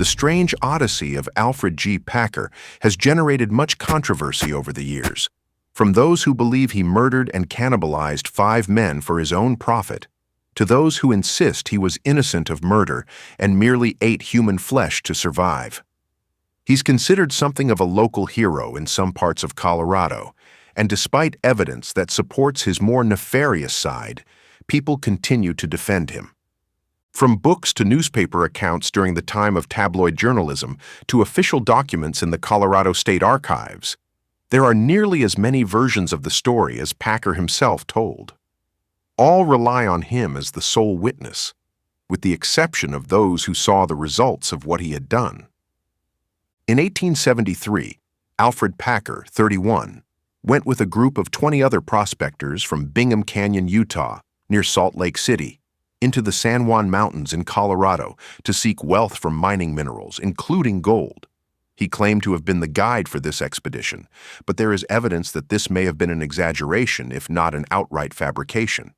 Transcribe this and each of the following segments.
strange odyssey of Alfred G. Packer has generated much controversy over the years, from those who believe he murdered and cannibalized 5 men for his own profit, to those who insist he was innocent of murder and merely ate human flesh to survive. He's considered something of a local hero in some parts of Colorado, and despite evidence that supports his more nefarious side, people continue to defend him. From books to newspaper accounts during the time of tabloid journalism to official documents in the Colorado State Archives, there are nearly as many versions of the story as Packer himself told. All rely on him as the sole witness, with the exception of those who saw the results of what he had done. In 1873, Alfred Packer, 31, went with a group of 20 other prospectors from Bingham Canyon, Utah, near Salt Lake City, into the San Juan Mountains in Colorado to seek wealth from mining minerals, including gold. He claimed to have been the guide for this expedition, but there is evidence that this may have been an exaggeration, if not an outright fabrication.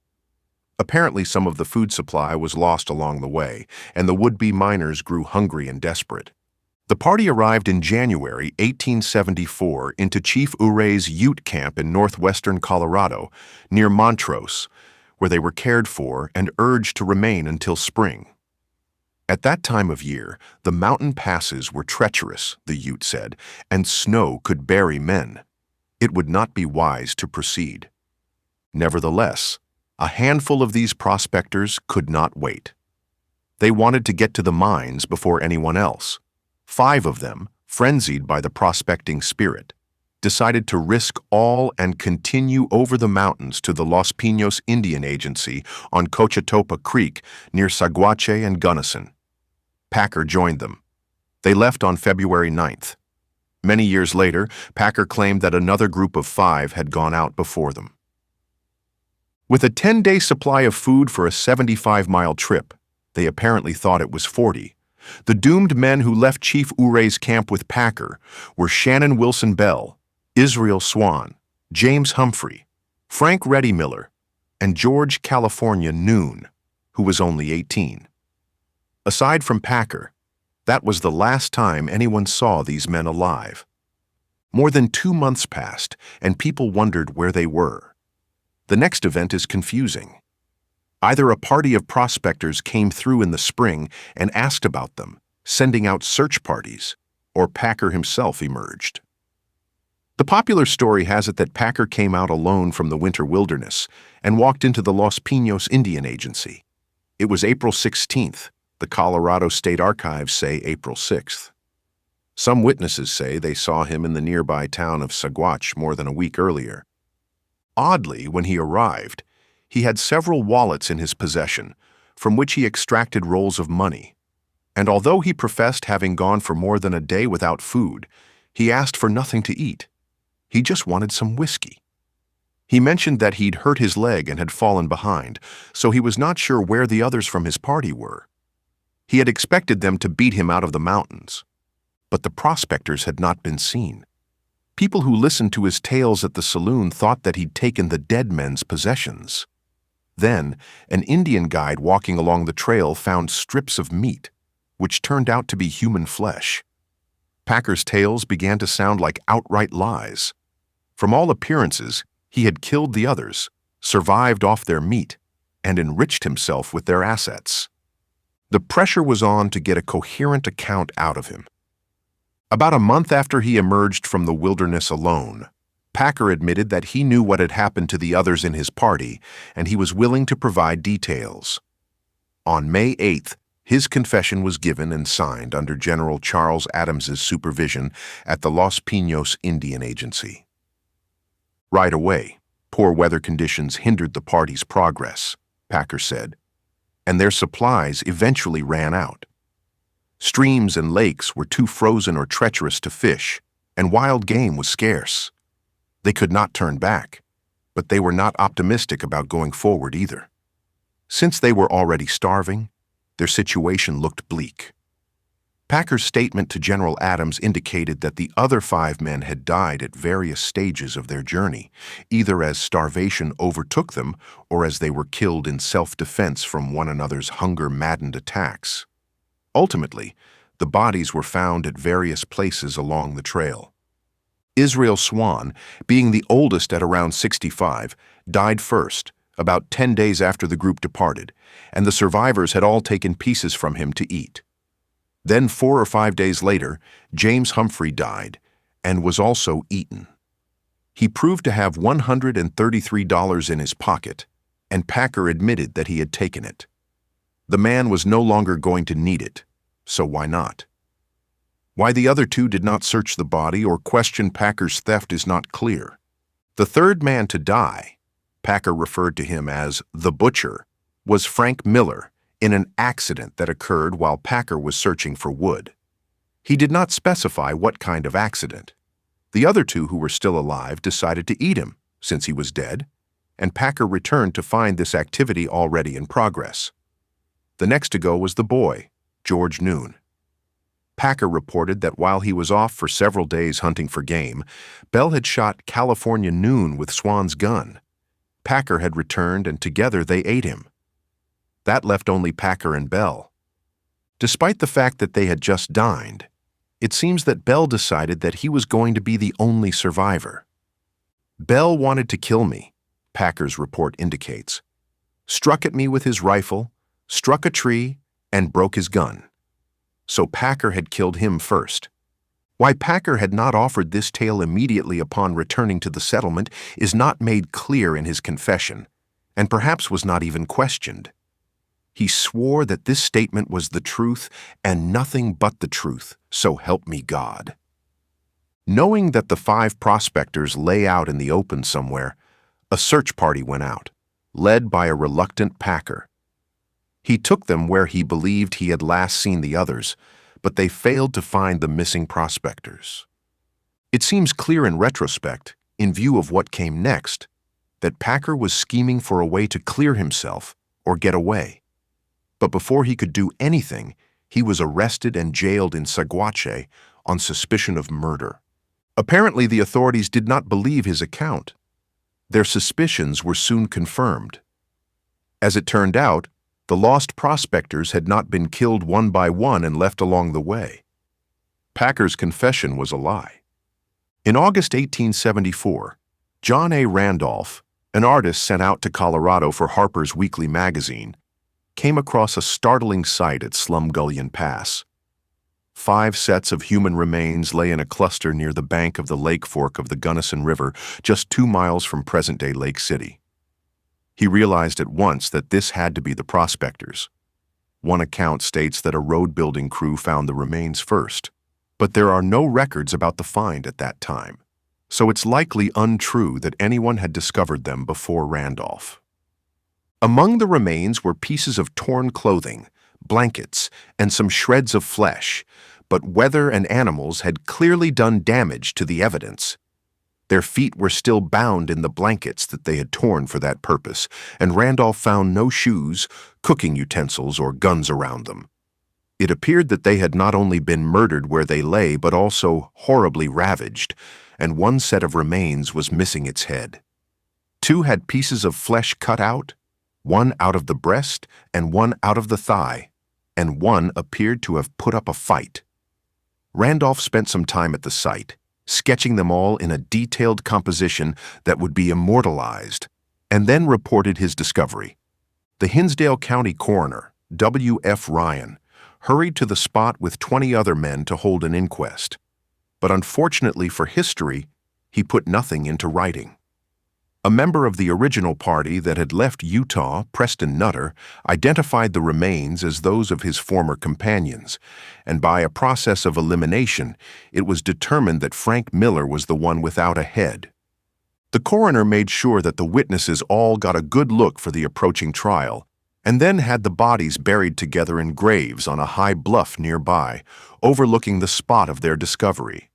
Apparently, some of the food supply was lost along the way, and the would-be miners grew hungry and desperate. The party arrived in January 1874 into Chief Urey's Ute camp in northwestern Colorado, near Montrose, where they were cared for and urged to remain until spring. At that time of year, the mountain passes were treacherous, the Ute said, and snow could bury men. It would not be wise to proceed. Nevertheless, a handful of these prospectors could not wait. They wanted to get to the mines before anyone else. 5 of them, frenzied by the prospecting spirit, decided to risk all and continue over the mountains to the Los Pinos Indian Agency on Cochetopa Creek near Saguache and Gunnison. Packer joined them. They left on February 9th. Many years later, Packer claimed that another group of 5 had gone out before them. With a 10-day supply of food for a 75-mile trip, they apparently thought it was 40. The doomed men who left Chief Urey's camp with Packer were Shannon Wilson Bell, Israel Swan, James Humphrey, Frank Reddy Miller, and George California Noon, who was only 18. Aside from Packer, that was the last time anyone saw these men alive. More than 2 months passed, and people wondered where they were. The next event is confusing. Either a party of prospectors came through in the spring and asked about them, sending out search parties, or Packer himself emerged. The popular story has it that Packer came out alone from the winter wilderness and walked into the Los Pinos Indian Agency. It was April 16th. The Colorado State Archives say April 6th. Some witnesses say they saw him in the nearby town of Saguache more than a week earlier. Oddly, when he arrived, he had several wallets in his possession, from which he extracted rolls of money. And although he professed having gone for more than a day without food, he asked for nothing to eat. He just wanted some whiskey. He mentioned that he'd hurt his leg and had fallen behind, so he was not sure where the others from his party were. He had expected them to beat him out of the mountains, but the prospectors had not been seen. People who listened to his tales at the saloon thought that he'd taken the dead men's possessions. Then, an Indian guide walking along the trail found strips of meat, which turned out to be human flesh. Packer's tales began to sound like outright lies. From all appearances, he had killed the others, survived off their meat, and enriched himself with their assets. The pressure was on to get a coherent account out of him. About a month after he emerged from the wilderness alone, Packer admitted that he knew what had happened to the others in his party, and he was willing to provide details. On May 8th, his confession was given and signed under General Charles Adams's supervision at the Los Pinos Indian Agency. Right away, poor weather conditions hindered the party's progress, Packer said, and their supplies eventually ran out. Streams and lakes were too frozen or treacherous to fish, and wild game was scarce. They could not turn back, but they were not optimistic about going forward either. Since they were already starving, their situation looked bleak. Packer's statement to General Adams indicated that the other 5 men had died at various stages of their journey, either as starvation overtook them or as they were killed in self-defense from one another's hunger-maddened attacks. Ultimately, The bodies were found at various places along the trail. Israel Swan, being the oldest at around 65, died first, about 10 days after the group departed, and the survivors had all taken pieces from him to eat. Then 4 or 5 days later, James Humphrey died and was also eaten. He proved to have $133 in his pocket, and Packer admitted that he had taken it. The man was no longer going to need it, so why not? Why the other two did not search the body or question Packer's theft is not clear. The third man to die, Packer referred to him as the butcher, was Frank Miller in an accident that occurred while Packer was searching for wood. He did not specify what kind of accident. The other two who were still alive decided to eat him, since he was dead, and Packer returned to find this activity already in progress. The next to go was the boy, George Noon. Packer reported that while he was off for several days hunting for game, Bell had shot California Noon with Swan's gun. Packer had returned, and together they ate him. That left only Packer and Bell. Despite the fact that they had just dined, it seems that Bell decided that he was going to be the only survivor. Bell wanted to kill me, Packer's report indicates. Struck at me with his rifle, struck a tree, and broke his gun. So Packer had killed him first. Why Packer had not offered this tale immediately upon returning to the settlement is not made clear in his confession, and perhaps was not even questioned. He swore that this statement was the truth and nothing but the truth, so help me God. Knowing that the 5 prospectors lay out in the open somewhere, a search party went out, led by a reluctant Packer. He took them where he believed he had last seen the others, but they failed to find the missing prospectors. It seems clear in retrospect, in view of what came next, that Packer was scheming for a way to clear himself or get away. But before he could do anything, he was arrested and jailed in Saguache on suspicion of murder. Apparently, the authorities did not believe his account. Their suspicions were soon confirmed. As it turned out, the lost prospectors had not been killed one by one and left along the way. Packer's confession was a lie. In August 1874, John A. Randolph, an artist sent out to Colorado for Harper's Weekly magazine, came across a startling sight at Slumgullion Pass. 5 sets of human remains lay in a cluster near the bank of the lake fork of the Gunnison River, just 2 miles from present-day Lake City. He realized at once that this had to be the prospectors. One account states that a road-building crew found the remains first, but there are no records about the find at that time, so it's likely untrue that anyone had discovered them before Randolph. Among the remains were pieces of torn clothing, blankets, and some shreds of flesh, but weather and animals had clearly done damage to the evidence. Their feet were still bound in the blankets that they had torn for that purpose, and Randolph found no shoes, cooking utensils, or guns around them. It appeared that they had not only been murdered where they lay, but also horribly ravaged, and one set of remains was missing its head. 2 had pieces of flesh cut out, 1 out of the breast and 1 out of the thigh, and 1 appeared to have put up a fight. Randolph spent some time at the site, sketching them all in a detailed composition that would be immortalized, and then reported his discovery. The Hinsdale County coroner, W.F. Ryan, hurried to the spot with 20 other men to hold an inquest. But unfortunately for history, he put nothing into writing. A member of the original party that had left Utah, Preston Nutter, identified the remains as those of his former companions, and by a process of elimination, it was determined that Frank Miller was the one without a head. The coroner made sure that the witnesses all got a good look for the approaching trial, and then had the bodies buried together in graves on a high bluff nearby, overlooking the spot of their discovery.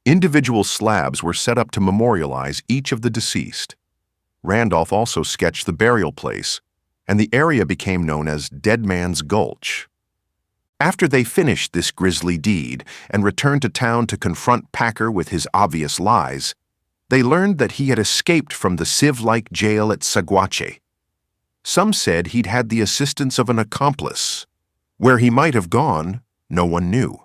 Individual slabs were set up to memorialize each of the deceased. Randolph also sketched the burial place, and the area became known as Dead Man's Gulch. After they finished this grisly deed and returned to town to confront Packer with his obvious lies, they learned that he had escaped from the sieve-like jail at Saguache. Some said he'd had the assistance of an accomplice. Where he might have gone, No one knew.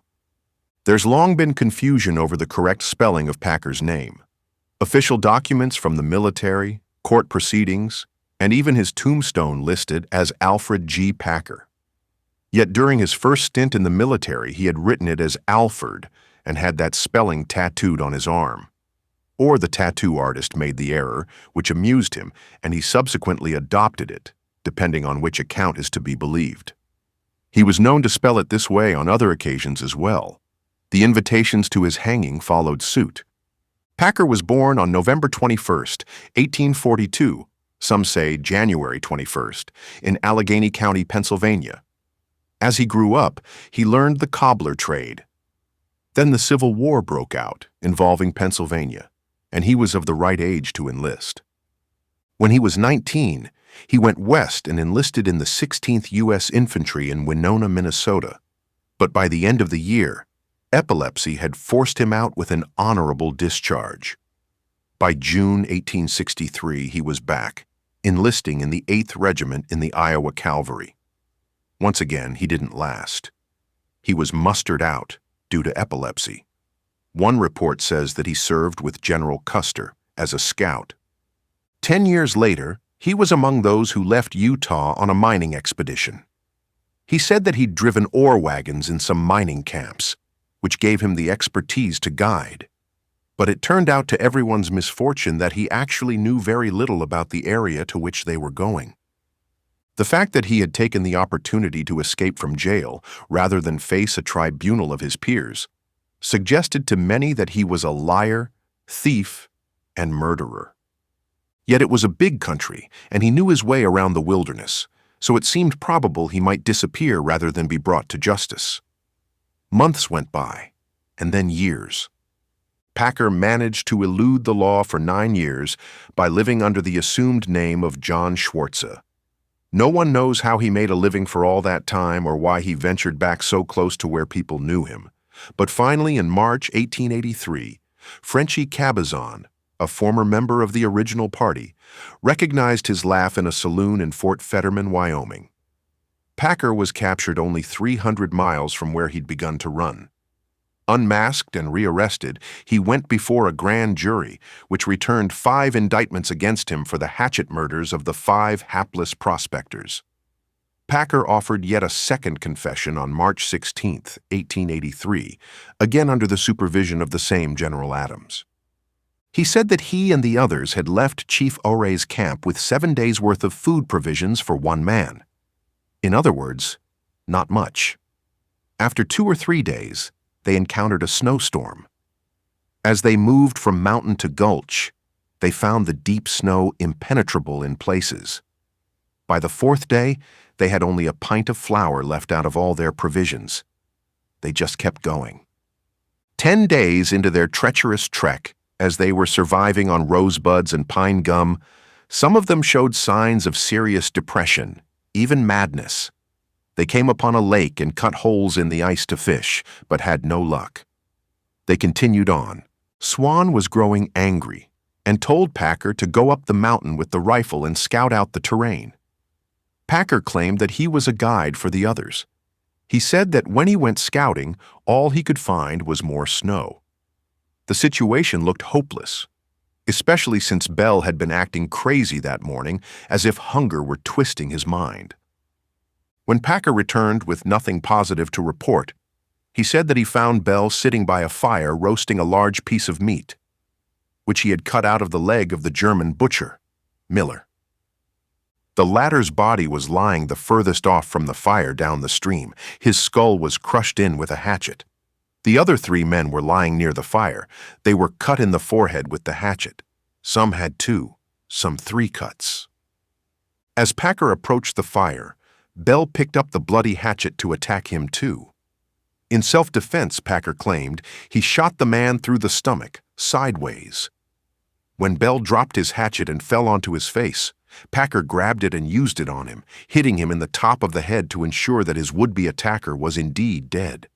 There's long been confusion over the correct spelling of Packer's name. Official documents from the military, court proceedings, and even his tombstone listed as Alfred G. Packer. Yet during his first stint in the military, he had written it as Alfred and had that spelling tattooed on his arm. Or the tattoo artist made the error, which amused him, and he subsequently adopted it, depending on which account is to be believed. He was known to spell it this way on other occasions as well. The invitations to his hanging followed suit. Packer was born on November 21st, 1842, some say January 21st, in Allegheny County, Pennsylvania. As he grew up, he learned the cobbler trade. Then the Civil War broke out, involving Pennsylvania, and he was of the right age to enlist. When he was 19, he went west and enlisted in the 16th U.S. Infantry in Winona, Minnesota. But by the end of the year, epilepsy had forced him out with an honorable discharge. By June 1863, he was back, enlisting in the 8th Regiment in the Iowa Cavalry. Once again, he didn't last. He was mustered out due to epilepsy. One report says that he served with General Custer as a scout. 10 years later, he was among those who left Utah on a mining expedition. He said that he'd driven ore wagons in some mining camps, which gave him the expertise to guide. But it turned out to everyone's misfortune that he actually knew very little about the area to which they were going. The fact that he had taken the opportunity to escape from jail rather than face a tribunal of his peers suggested to many that he was a liar, thief, and murderer. Yet it was a big country, and he knew his way around the wilderness, so it seemed probable he might disappear rather than be brought to justice. Months went by, and then years. Packer managed to elude the law for 9 years by living under the assumed name of John Schwartze. No one knows how he made a living for all that time or why he ventured back so close to where people knew him. But finally, in March 1883, Frenchy Cabazon, a former member of the original party, recognized his laugh in a saloon in Fort Fetterman, Wyoming. Packer was captured only 300 miles from where he'd begun to run. Unmasked and rearrested, he went before a grand jury, which returned 5 indictments against him for the hatchet murders of the 5 hapless prospectors. Packer offered yet a second confession on March 16, 1883, again under the supervision of the same General Adams. He said that he and the others had left Chief Ore's camp with 7 days' worth of food provisions for one man. In other words, not much. After 2 or 3 days, they encountered a snowstorm. As they moved from mountain to gulch, they found the deep snow impenetrable in places. By the 4th day, they had only a pint of flour left out of all their provisions. They just kept going. 10 days into their treacherous trek, as they were surviving on rosebuds and pine gum, some of them showed signs of serious depression, even madness. They came upon a lake and cut holes in the ice to fish, but had no luck. They continued on. Swan was growing angry and told Packer to go up the mountain with the rifle and scout out the terrain. Packer claimed that he was a guide for the others. He said that when he went scouting, all he could find was more snow. The situation looked hopeless, especially since Bell had been acting crazy that morning, as if hunger were twisting his mind. When Packer returned with nothing positive to report, he said that he found Bell sitting by a fire roasting a large piece of meat, which he had cut out of the leg of the German butcher, Miller. The latter's body was lying the furthest off from the fire down the stream. His skull was crushed in with a hatchet. The other 3 men were lying near the fire. They were cut in the forehead with the hatchet. Some had 2, some 3 cuts. As Packer approached the fire, Bell picked up the bloody hatchet to attack him too. In self-defense, Packer claimed, he shot the man through the stomach, sideways. When Bell dropped his hatchet and fell onto his face, Packer grabbed it and used it on him, hitting him in the top of the head to ensure that his would-be attacker was indeed dead.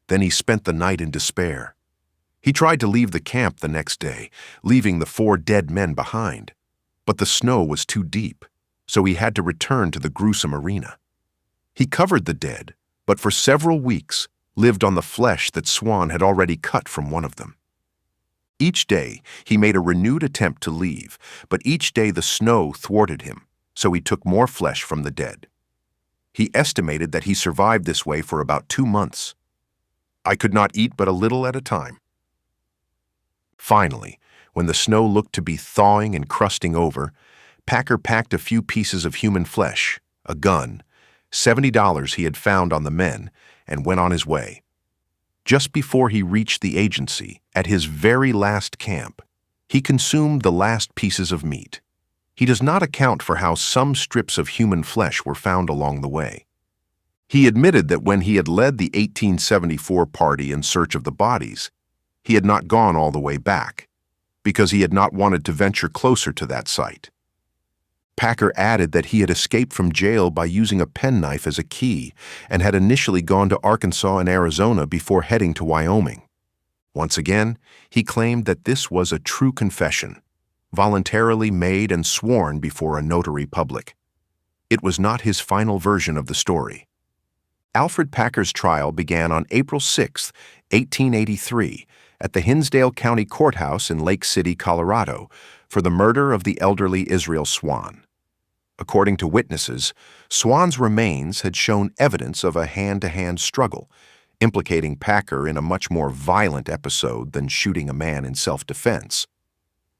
Then he spent the night in despair. He tried to leave the camp the next day, leaving the 4 dead men behind. But the snow was too deep, so he had to return to the gruesome arena. He covered the dead, but for several weeks lived on the flesh that Swan had already cut from one of them. Each day he made a renewed attempt to leave, but each day the snow thwarted him, so he took more flesh from the dead. He estimated that he survived this way for about 2 months. I could not eat but a little at a time. Finally, when the snow looked to be thawing and crusting over, Packer packed a few pieces of human flesh, a gun, $70 he had found on the men, and went on his way. Just before he reached the agency, at his very last camp, he consumed the last pieces of meat. He does not account for how some strips of human flesh were found along the way. He admitted that when he had led the 1874 party in search of the bodies, he had not gone all the way back, because he had not wanted to venture closer to that site. Packer added that he had escaped from jail by using a penknife as a key and had initially gone to Arkansas and Arizona before heading to Wyoming. Once again, he claimed that this was a true confession, voluntarily made and sworn before a notary public. It was not his final version of the story. Alfred Packer's trial began on April 6, 1883, at the Hinsdale County Courthouse in Lake City, Colorado, for the murder of the elderly Israel Swan. According to witnesses, Swan's remains had shown evidence of a hand-to-hand struggle, implicating Packer in a much more violent episode than shooting a man in self-defense.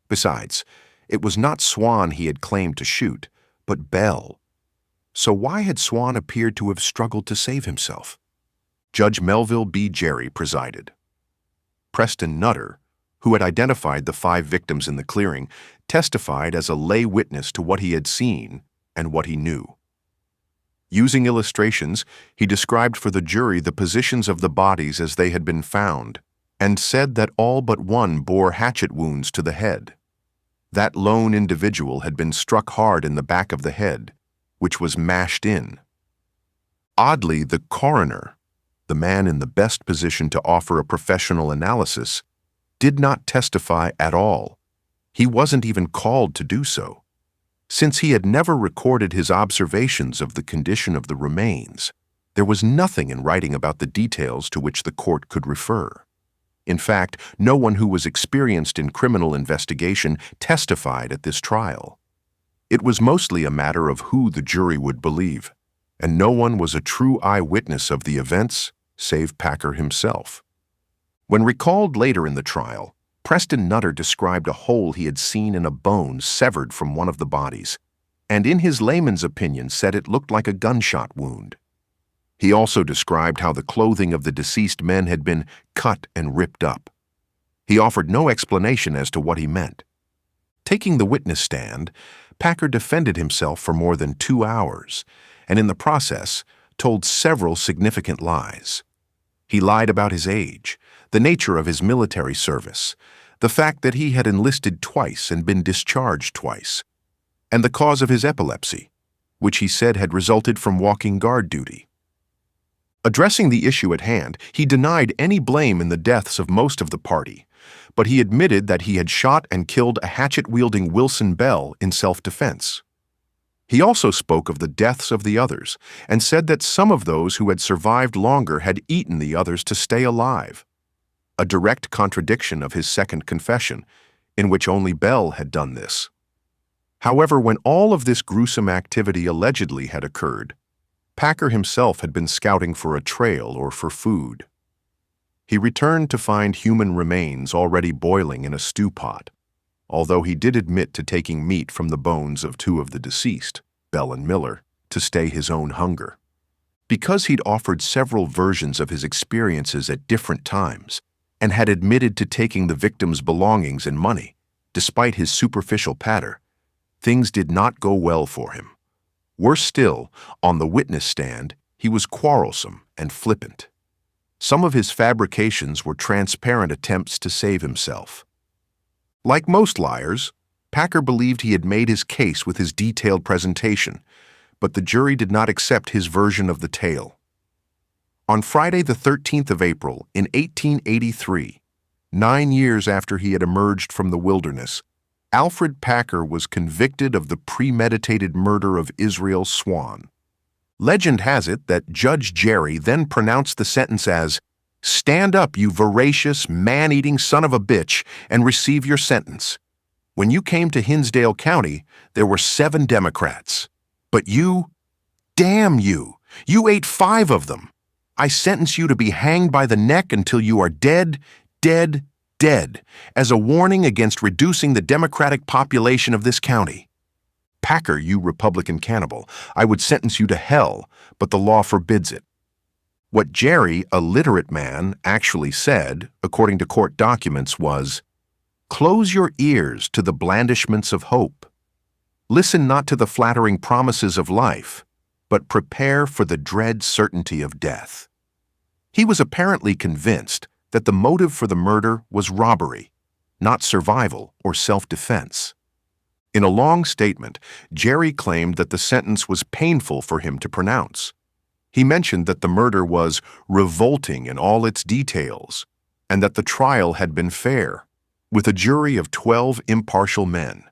Besides, it was not Swan he had claimed to shoot, but Bell. So why had Swan appeared to have struggled to save himself? Judge Melville B. Jerry presided. Preston Nutter, who had identified the 5 victims in the clearing, testified as a lay witness to what he had seen and what he knew. Using illustrations, he described for the jury the positions of the bodies as they had been found, and said that all but one bore hatchet wounds to the head. That lone individual had been struck hard in the back of the head, which was mashed in. Oddly, the coroner, the man in the best position to offer a professional analysis, did not testify at all. He wasn't even called to do so, since he had never recorded his observations of the condition of the remains. There was nothing in writing about the details to which the court could refer. In fact, no one who was experienced in criminal investigation testified at this trial. It was mostly a matter of who the jury would believe, and no one was a true eyewitness of the events save Packer himself. When recalled later in the trial, Preston Nutter described a hole he had seen in a bone severed from one of the bodies, and in his layman's opinion said it looked like a gunshot wound. He also described how the clothing of the deceased men had been cut and ripped up. He offered no explanation as to what he meant. Taking the witness stand, Packer defended himself for more than 2 hours, and in the process told several significant lies. He lied about his age, the nature of his military service, the fact that he had enlisted twice and been discharged twice, and the cause of his epilepsy, which he said had resulted from walking guard duty. Addressing the issue at hand, he denied any blame in the deaths of most of the party, but he admitted that he had shot and killed a hatchet-wielding Wilson Bell in self-defense. He also spoke of the deaths of the others and said that some of those who had survived longer had eaten the others to stay alive, a direct contradiction of his second confession, in which only Bell had done this. However, when all of this gruesome activity allegedly had occurred, Packer himself had been scouting for a trail or for food. He returned to find human remains already boiling in a stew pot, although he did admit to taking meat from the bones of 2 of the deceased, Bell and Miller, to stay his own hunger. Because he'd offered several versions of his experiences at different times and had admitted to taking the victims' belongings and money, despite his superficial patter, things did not go well for him. Worse still, on the witness stand, he was quarrelsome and flippant. Some of his fabrications were transparent attempts to save himself. Like most liars, Packer believed he had made his case with his detailed presentation, but the jury did not accept his version of the tale. On Friday the 13th of April in 1883, 9 years after he had emerged from the wilderness, Alfred Packer was convicted of the premeditated murder of Israel Swan. Legend has it that Judge Jerry then pronounced the sentence as, "Stand up, you voracious, man-eating son of a bitch, and receive your sentence." When you came to Hinsdale County, there were 7 Democrats. But you, damn you ate 5 of them. I sentence you to be hanged by the neck until you are dead, dead, dead, as a warning against reducing the Democratic population of this county. Packer, you Republican cannibal, I would sentence you to hell, but the law forbids it. What Jerry, a literate man, actually said, according to court documents, was, "Close your ears to the blandishments of hope. Listen not to the flattering promises of life, but prepare for the dread certainty of death." He was apparently convinced that the motive for the murder was robbery, not survival or self-defense. In a long statement, Jerry claimed that the sentence was painful for him to pronounce. He mentioned that the murder was revolting in all its details, and that the trial had been fair, with a jury of 12 impartial men.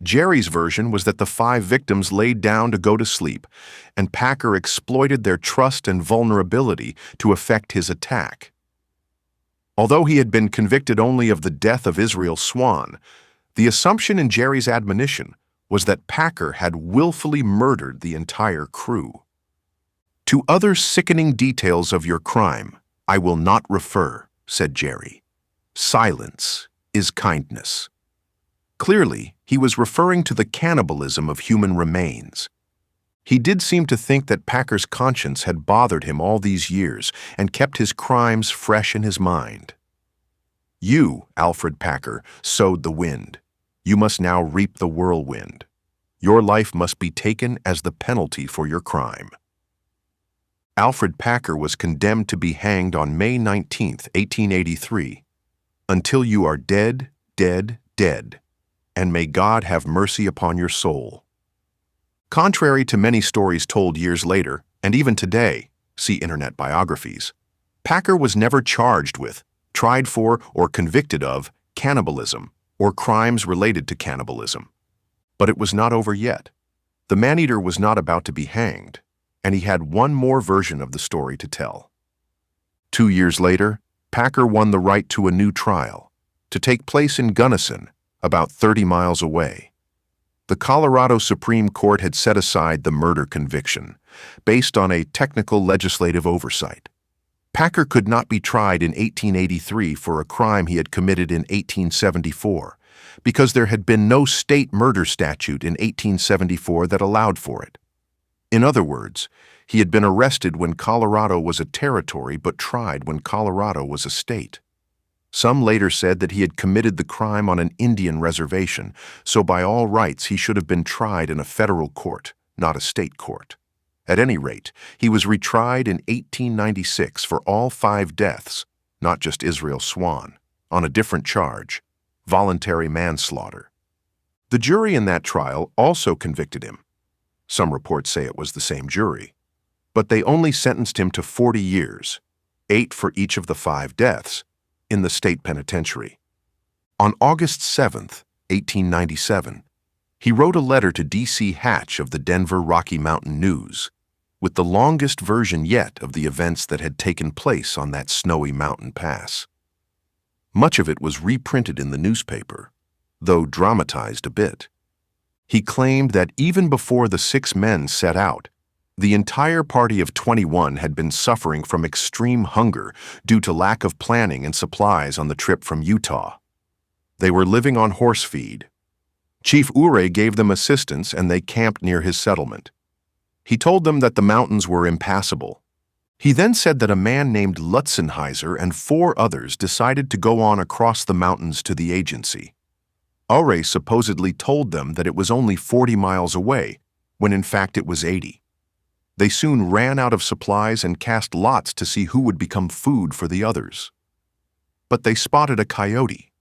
Jerry's version was that the 5 victims laid down to go to sleep, and Packer exploited their trust and vulnerability to effect his attack. Although he had been convicted only of the death of Israel Swan, the assumption in Jerry's admonition was that Packer had willfully murdered the entire crew. "To other sickening details of your crime, I will not refer," said Jerry. "Silence is kindness." Clearly, he was referring to the cannibalism of human remains. He did seem to think that Packer's conscience had bothered him all these years and kept his crimes fresh in his mind. "You, Alfred Packer, sowed the wind. You must now reap the whirlwind. Your life must be taken as the penalty for your crime." Alfred Packer was condemned to be hanged on May 19, 1883. "Until you are dead, dead, dead, and may God have mercy upon your soul." Contrary to many stories told years later, and even today, see Internet biographies, Packer was never charged with, tried for, or convicted of cannibalism or crimes related to cannibalism. But it was not over yet. The man-eater was not about to be hanged, and he had one more version of the story to tell. 2 years later, Packer won the right to a new trial, to take place in Gunnison, about 30 miles away. The Colorado Supreme Court had set aside the murder conviction, based on a technical legislative oversight. Packer could not be tried in 1883 for a crime he had committed in 1874, because there had been no state murder statute in 1874 that allowed for it. In other words, he had been arrested when Colorado was a territory but tried when Colorado was a state. Some later said that he had committed the crime on an Indian reservation, so by all rights he should have been tried in a federal court, not a state court. At any rate, he was retried in 1896 for all 5 deaths, not just Israel Swan, on a different charge, voluntary manslaughter. The jury in that trial also convicted him. Some reports say it was the same jury, but they only sentenced him to 40 years, 8 for each of the 5 deaths, in the state penitentiary. On August 7, 1897, he wrote a letter to D.C. Hatch of the Denver Rocky Mountain News, with the longest version yet of the events that had taken place on that snowy mountain pass. Much of it was reprinted in the newspaper, though dramatized a bit. He claimed that even before the 6 men set out, the entire party of 21 had been suffering from extreme hunger due to lack of planning and supplies on the trip from Utah. They were living on horse feed. Chief Urey gave them assistance and they camped near his settlement. He told them that the mountains were impassable. He then said that a man named Lutzenheiser and 4 others decided to go on across the mountains to the agency. Urey supposedly told them that it was only 40 miles away, when in fact it was 80. They soon ran out of supplies and cast lots to see who would become food for the others. But they spotted a coyote,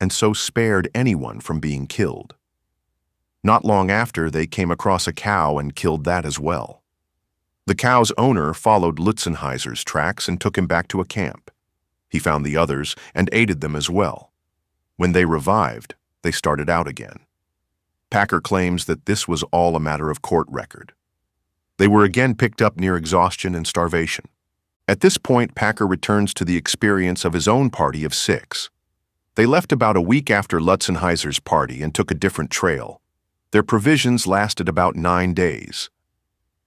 and so spared anyone from being killed. Not long after, they came across a cow and killed that as well. The cow's owner followed Lutzenheiser's tracks and took him back to a camp. He found the others and aided them as well. When they revived, they started out again. Packer claims that this was all a matter of court record. They were again picked up near exhaustion and starvation. At this point, Packer returns to the experience of his own party of 6. They left about a week after Lutzenheiser's party and took a different trail. Their provisions lasted about 9 days.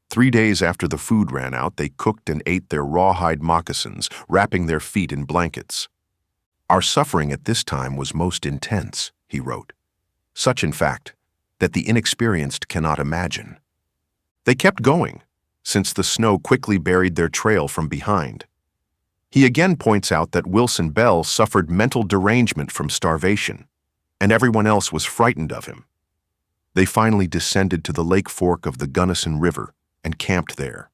3 days after the food ran out, they cooked and ate their rawhide moccasins, wrapping their feet in blankets. "Our suffering at this time was most intense," he wrote. "Such, in fact, that the inexperienced cannot imagine." They kept going, since the snow quickly buried their trail from behind. He again points out that Wilson Bell suffered mental derangement from starvation, and everyone else was frightened of him. They finally descended to the lake fork of the Gunnison River and camped there.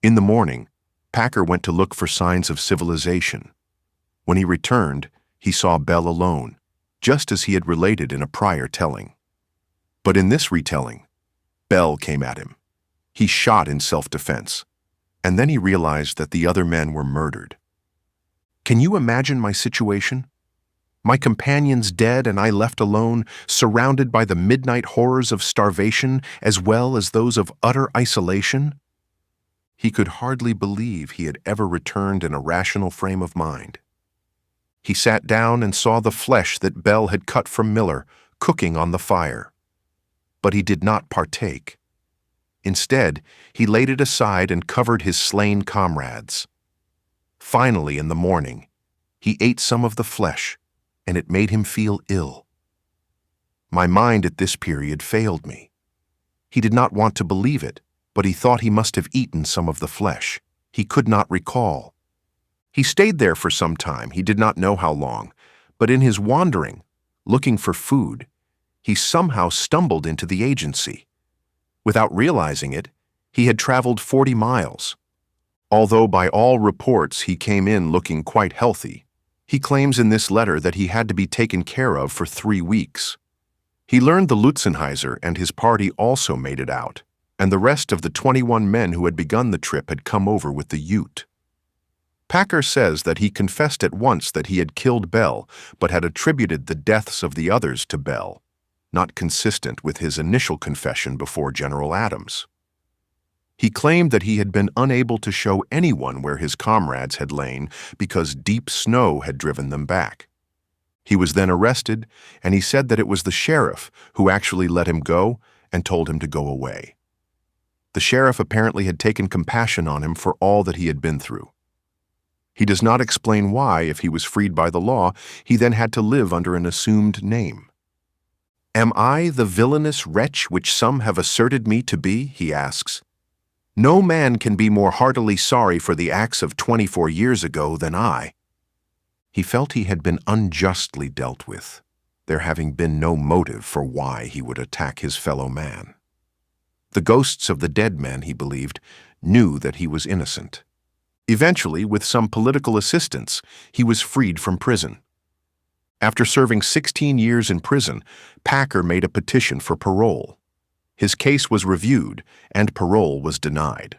In the morning, Packer went to look for signs of civilization. When he returned, he saw Bell alone, just as he had related in a prior telling. But in this retelling, Bell came at him. He shot in self-defense, and then he realized that the other men were murdered. "Can you imagine my situation? My companions dead and I left alone, surrounded by the midnight horrors of starvation as well as those of utter isolation?" He could hardly believe he had ever returned in a rational frame of mind. He sat down and saw the flesh that Bell had cut from Miller cooking on the fire. But he did not partake. Instead, he laid it aside and covered his slain comrades. Finally, in the morning, he ate some of the flesh, and it made him feel ill. My mind at this period failed me. He did not want to believe it, but he thought he must have eaten some of the flesh. He could not recall. He stayed there for some time, he did not know how long, but in his wandering, looking for food, he somehow stumbled into the agency. Without realizing it, he had traveled 40 miles. Although by all reports he came in looking quite healthy, he claims in this letter that he had to be taken care of for 3 weeks. He learned the Lutzenheiser and his party also made it out, and the rest of the 21 men who had begun the trip had come over with the Ute. Packer says that he confessed at once that he had killed Bell, but had attributed the deaths of the others to Bell, not consistent with his initial confession before General Adams. He claimed that he had been unable to show anyone where his comrades had lain because deep snow had driven them back. He was then arrested, and he said that it was the sheriff who actually let him go and told him to go away. The sheriff apparently had taken compassion on him for all that he had been through. He does not explain why, if he was freed by the law, he then had to live under an assumed name. "Am I the villainous wretch which some have asserted me to be?" he asks. "No man can be more heartily sorry for the acts of 24 years ago than I." He felt he had been unjustly dealt with, there having been no motive for why he would attack his fellow man. The ghosts of the dead men, he believed, knew that he was innocent. Eventually, with some political assistance, he was freed from prison. After serving 16 years in prison, Packer made a petition for parole. His case was reviewed, and parole was denied.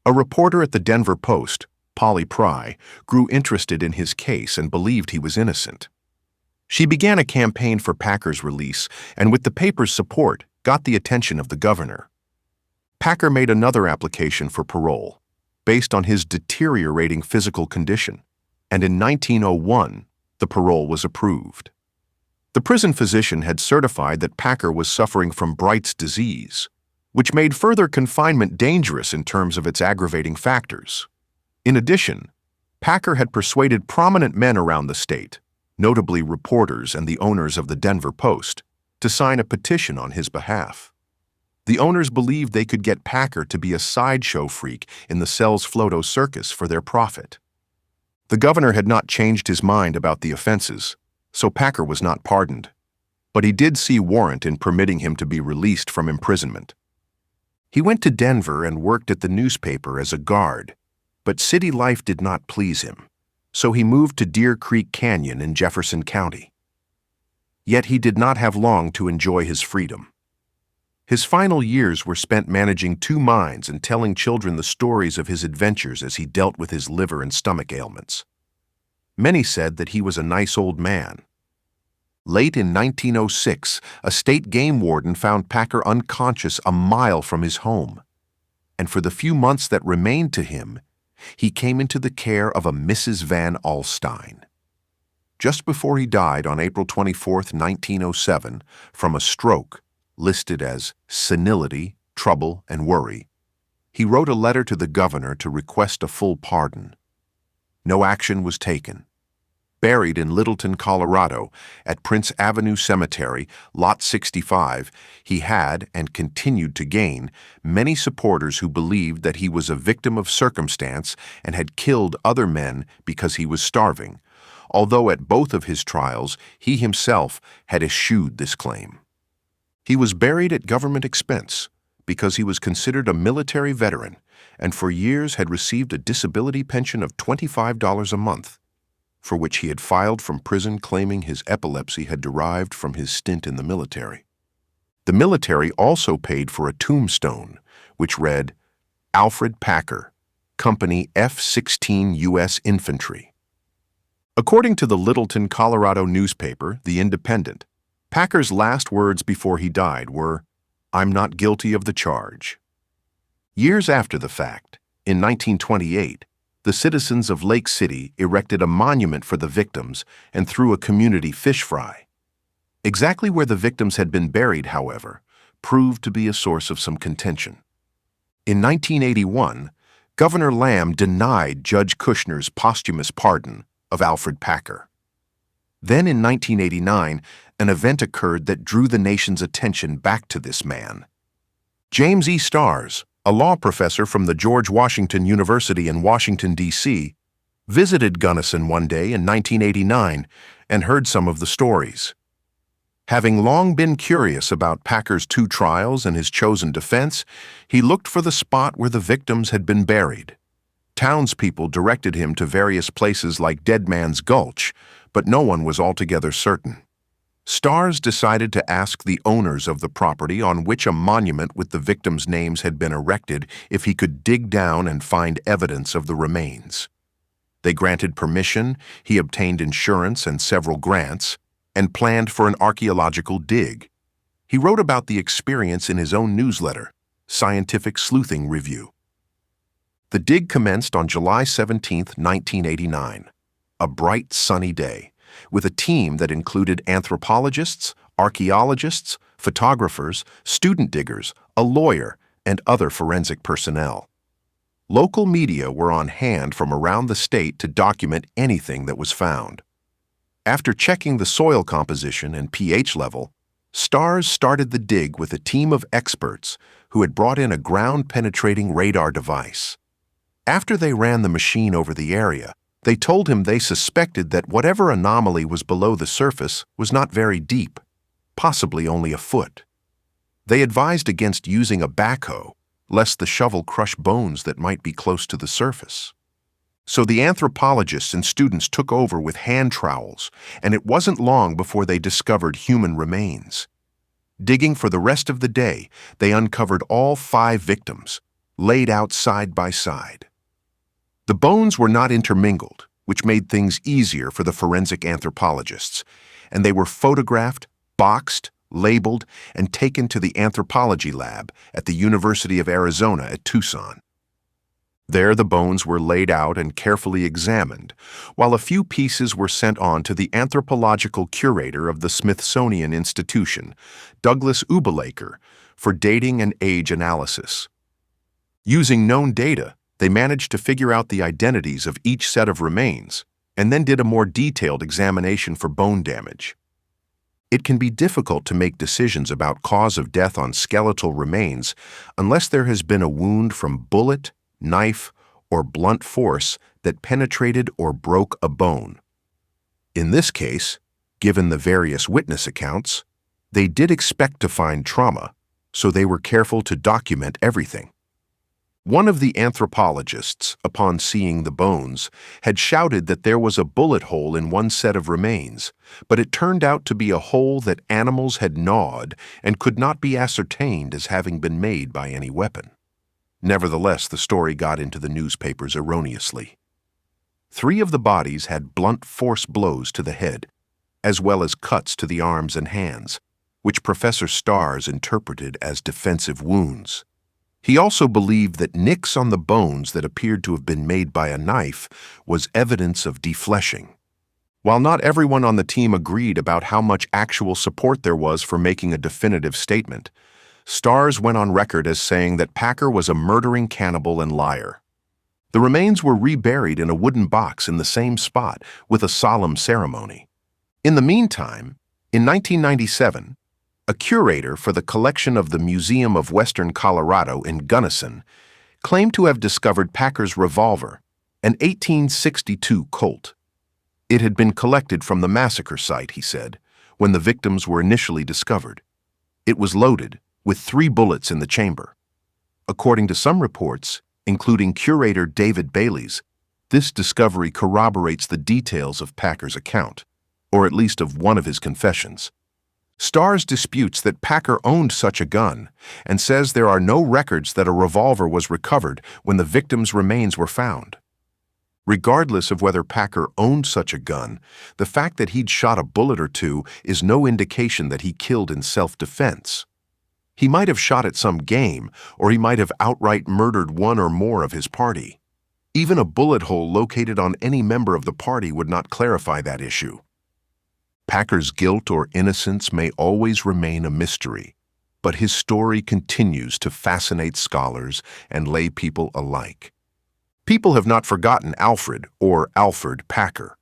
A reporter at the Denver Post, Polly Pry, grew interested in his case and believed he was innocent. She began a campaign for Packer's release, and with the paper's support, got the attention of the governor. Packer made another application for parole, based on his deteriorating physical condition, and in 1901, the parole was approved. The prison physician had certified that Packer was suffering from Bright's disease, which made further confinement dangerous in terms of its aggravating factors. In addition, Packer had persuaded prominent men around the state, notably reporters and the owners of the Denver Post, to sign a petition on his behalf. The owners believed they could get Packer to be a sideshow freak in the Sells Floto circus for their profit. The governor had not changed his mind about the offenses, so Packer was not pardoned, but he did see warrant in permitting him to be released from imprisonment. He went to Denver and worked at the newspaper as a guard, but city life did not please him, so he moved to Deer Creek Canyon in Jefferson County. Yet he did not have long to enjoy his freedom. His final years were spent managing 2 mines and telling children the stories of his adventures as he dealt with his liver and stomach ailments. Many said that he was a nice old man. Late in 1906, a state game warden found Packer unconscious a mile from his home. and for the few months that remained to him, he came into the care of a Mrs. Van Alstyne. Just before he died on April 24, 1907, from a stroke, listed as senility, trouble, and worry, he wrote a letter to the governor to request a full pardon. No action was taken. Buried in Littleton, Colorado, at Prince Avenue Cemetery, Lot 65, he had, and continued to gain, many supporters who believed that he was a victim of circumstance and had killed other men because he was starving, although at both of his trials he himself had eschewed this claim. He was buried at government expense because he was considered a military veteran and for years had received a disability pension of $25 a month, for which he had filed from prison claiming his epilepsy had derived from his stint in the military. The military also paid for a tombstone, which read, Alfred Packer, Company F-16 U.S. Infantry. According to the Littleton, Colorado newspaper, The Independent, Packer's last words before he died were, "I'm not guilty of the charge." Years after the fact, in 1928, the citizens of Lake City erected a monument for the victims and threw a community fish fry. Exactly where the victims had been buried, however, proved to be a source of some contention. In 1981, Governor Lamb denied Judge Kushner's posthumous pardon of Alfred Packer. Then in 1989, an event occurred that drew the nation's attention back to this man. James E. Starrs, a law professor from the George Washington University in Washington, D.C., visited Gunnison one day in 1989 and heard some of the stories. Having long been curious about Packer's 2 trials and his chosen defense, he looked for the spot where the victims had been buried. Townspeople directed him to various places like Dead Man's Gulch, but no one was altogether certain. Starrs decided to ask the owners of the property on which a monument with the victims' names had been erected if he could dig down and find evidence of the remains. They granted permission, he obtained insurance and several grants, and planned for an archaeological dig. He wrote about the experience in his own newsletter, Scientific Sleuthing Review. The dig commenced on July 17, 1989, a bright, sunny day, with a team that included anthropologists, archaeologists, photographers, student diggers, a lawyer, and other forensic personnel. Local media were on hand from around the state to document anything that was found. After checking the soil composition and pH level, Starrs started the dig with a team of experts who had brought in a ground-penetrating radar device. After they ran the machine over the area, they told him they suspected that whatever anomaly was below the surface was not very deep, possibly only a foot. They advised against using a backhoe, lest the shovel crush bones that might be close to the surface. So the anthropologists and students took over with hand trowels, and it wasn't long before they discovered human remains. Digging for the rest of the day, they uncovered all 5 victims, laid out side by side. The bones were not intermingled, which made things easier for the forensic anthropologists, and they were photographed, boxed, labeled, and taken to the anthropology lab at the University of Arizona at Tucson. There the bones were laid out and carefully examined, while a few pieces were sent on to the anthropological curator of the Smithsonian Institution, Douglas Ubelaker, for dating and age analysis. Using known data, they managed to figure out the identities of each set of remains, and then did a more detailed examination for bone damage. It can be difficult to make decisions about cause of death on skeletal remains unless there has been a wound from bullet, knife, or blunt force that penetrated or broke a bone. In this case, given the various witness accounts, they did expect to find trauma, so they were careful to document everything. One of the anthropologists, upon seeing the bones, had shouted that there was a bullet hole in one set of remains, but it turned out to be a hole that animals had gnawed and could not be ascertained as having been made by any weapon. Nevertheless, the story got into the newspapers erroneously. 3 of the bodies had blunt force blows to the head, as well as cuts to the arms and hands, which Professor Starrs interpreted as defensive wounds. He also believed that nicks on the bones that appeared to have been made by a knife was evidence of defleshing. While not everyone on the team agreed about how much actual support there was for making a definitive statement, Starrs went on record as saying that Packer was a murdering cannibal and liar. The remains were reburied in a wooden box in the same spot with a solemn ceremony. In the meantime, in 1997, a curator for the collection of the Museum of Western Colorado in Gunnison claimed to have discovered Packer's revolver, an 1862 Colt. It had been collected from the massacre site, he said, when the victims were initially discovered. It was loaded, with 3 bullets in the chamber. According to some reports, including curator David Bailey's, this discovery corroborates the details of Packer's account, or at least of one of his confessions. Starrs disputes that Packer owned such a gun and says there are no records that a revolver was recovered when the victims' remains were found. Regardless of whether Packer owned such a gun, the fact that he'd shot a bullet or two is no indication that he killed in self-defense. He might have shot at some game, or he might have outright murdered one or more of his party. Even a bullet hole located on any member of the party would not clarify that issue. Packer's guilt or innocence may always remain a mystery, but his story continues to fascinate scholars and lay people alike. People have not forgotten Alfred or Alfred Packer.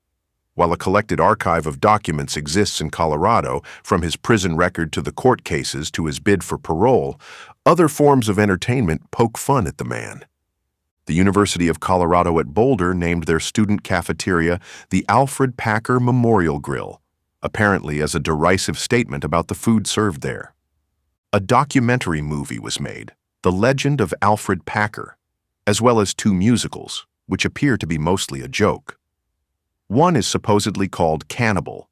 While a collected archive of documents exists in Colorado, from his prison record to the court cases to his bid for parole, other forms of entertainment poke fun at the man. The University of Colorado at Boulder named their student cafeteria the Alfred Packer Memorial Grill, apparently as a derisive statement about the food served there. A documentary movie was made, The Legend of Alfred Packer, as well as 2 musicals, which appear to be mostly a joke. One is supposedly called Cannibal,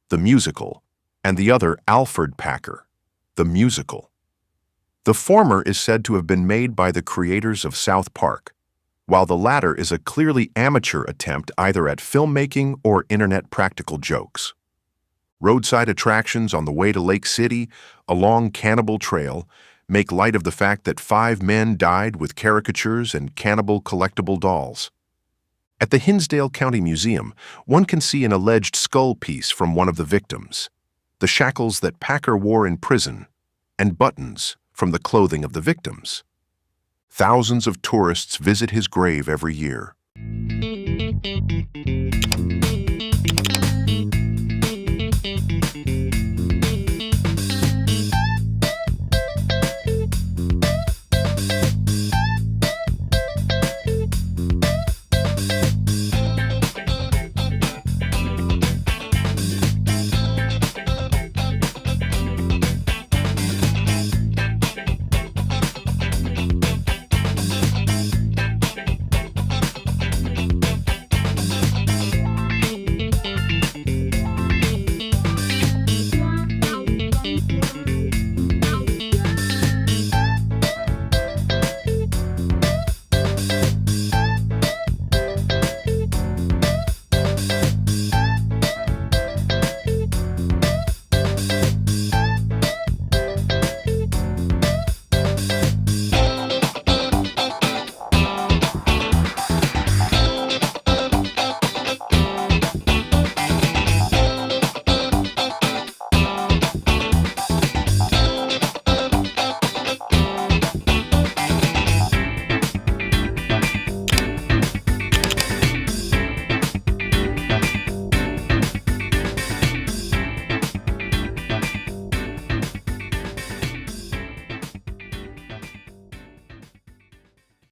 the musical, and the other Alfred Packer, the musical. The former is said to have been made by the creators of South Park, while the latter is a clearly amateur attempt either at filmmaking or internet practical jokes. Roadside attractions on the way to Lake City, along Cannibal Trail, make light of the fact that 5 men died with caricatures and cannibal collectible dolls. At the Hinsdale County Museum, one can see an alleged skull piece from one of the victims, the shackles that Packer wore in prison, and buttons from the clothing of the victims. Thousands of tourists visit his grave every year.